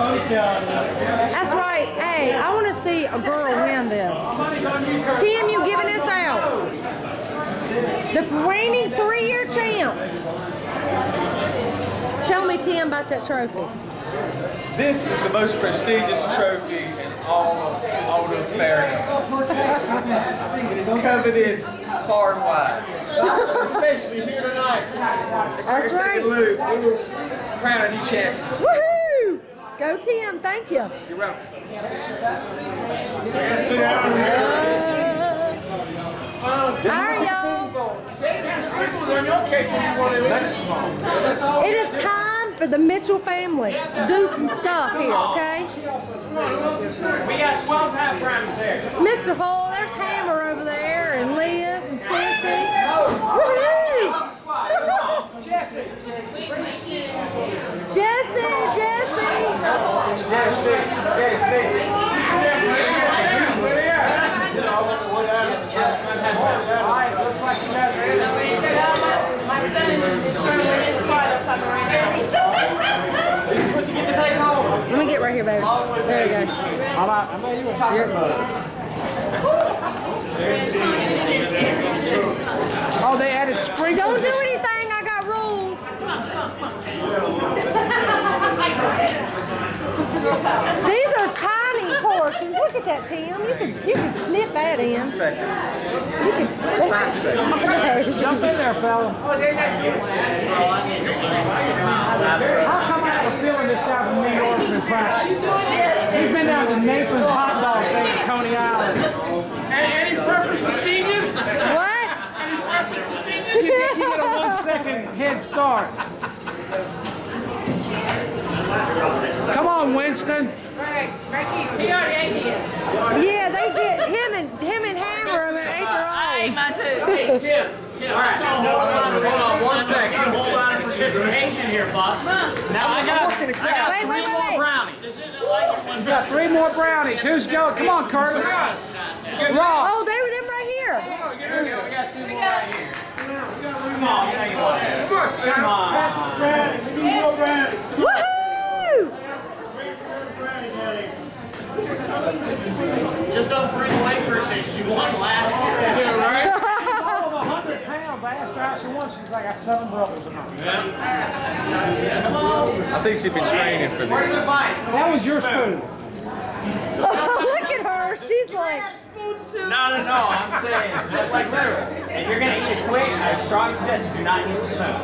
That's right. Hey, I want to see a girl win this. Tim, you giving this out? The reigning 3-year champ. Tell me, Tim, about that trophy. This is the most prestigious trophy in all of AutoFair. It is coveted far and wide, especially here tonight. The Quaker Stake and Lube. We will crown a new champion. Woohoo! Go, Tim. Thank you. You're welcome. All right, y'all. It is time for the Mitchell family to do some stuff here, okay? We got 12 half brownies there. Mr. Hall, there's Hammer over there, and Liz, and Sissy. Woohoo! Jesse. Jesse. Alright, looks like you guys are in. My son is currently in his father coming right now. What you get to take home? Let me get right here, baby. There you go. How about you a chocolate mug? Oh, they added sprinkles. Don't do anything. I got rules. These are tiny portions. Look at that, Tim. You can snip that in. You can snip that. Jump in there, fella. How come I have a feeling this guy from New York has been practicing? He's been down to Nathan's hot dog thing at Coney Island. Any preference for seniors? What? Any preference for seniors? You get a 1-second head start. Come on, Winston. Yeah, they get him and Hammer and ate their own. Mine too. Hey, Tim. All right. Hold on 1 second. Hold on for participation here, Bob. Now I got 3 more brownies. You got 3 more brownies. Who's going? Come on, Curtis. Ross. Oh, they were them right here. Here we go. We got 2 more right here. Come on. Come on. Woohoo! Just don't bring away per se. She won last year. Yeah, right? She's all of 100 pounds. I asked her how she won. She's like, I got 7 brothers in her. I think she's been training for Where's this. the vice? That was your spoon. Look at her. She's like... No. I'm saying, that's like literally. If you're going to eat it quick, I strongly suggest you do not use a spoon.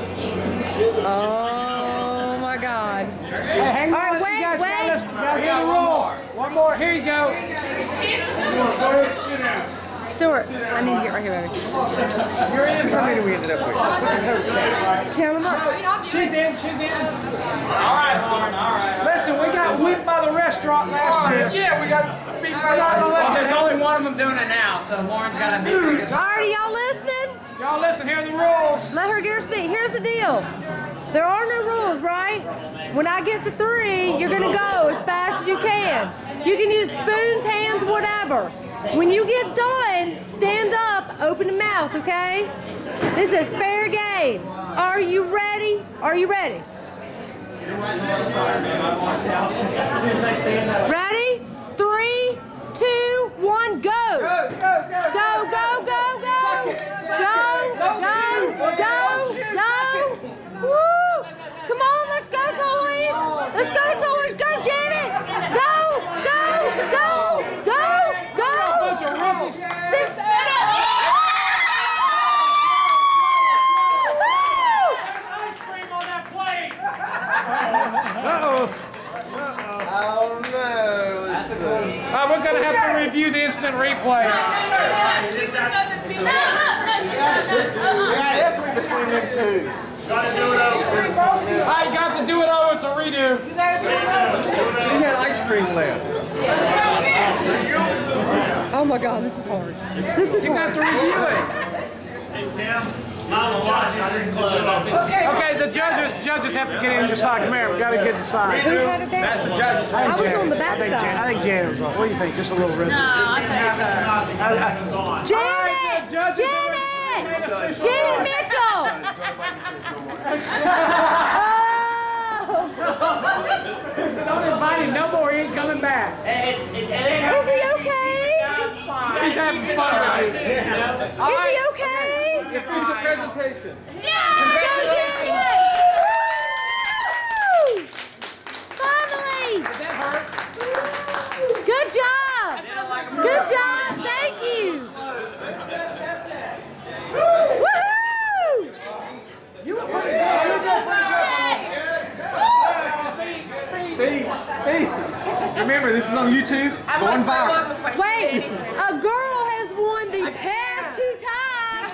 Oh, my God. Hey, hang on. All right, You guys wait. gotta hear the rule. One more. Here you go. Stuart, I need to get right here, baby. How many we ended up with? What's the total? Count them up. She's in. All right, Lauren. All right. Listen, we got whipped by the restaurant last year. Yeah, we got beat by the restaurant. Well, there's only one of them doing it now, so Lauren's got to be. All right, y'all listening? Y'all listen, here are the rules. Let her get her seat. Here's the deal. There are no rules, right? When I get to 3, you're gonna go as fast as you can. You can use spoons, hands, whatever. When you get done, stand up, open the mouth, okay? This is fair game. Are you ready? Are you ready? Ready? 3, 2, 1, go! Go, go, go, go! Woo! Come on, let's go, Toys! Let's go, Toys! Go, Janet! Go! Ice cream on that plate. Oh no. That's a close. We're going to have to review the instant replay. Definitely between them 2. Gotta do it over. I got to do it over. It's a redo. She had ice cream left. Oh my God, this is hard. This is You got to review it. Okay, the judges have to get in your side. Come here, we got to get the side. Who had it there? That's the judges. I was on the back side. I think Janet was on. What do you think? Just a little rhythm. No, I think Janet! Janet Mitchell! Don't invite him Is he okay? He's having fun with this. All Is right. he okay? It's a presentation. Congratulations! Woo! Finally! Did that hurt? Good job! Good job! Thank you! Woohoo! You were pretty good. Remember, this is on YouTube. Going viral. Wait, a girl has won the past 2 times.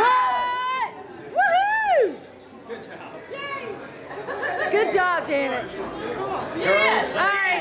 What? Woohoo! Good job, Janet. Girls, All right.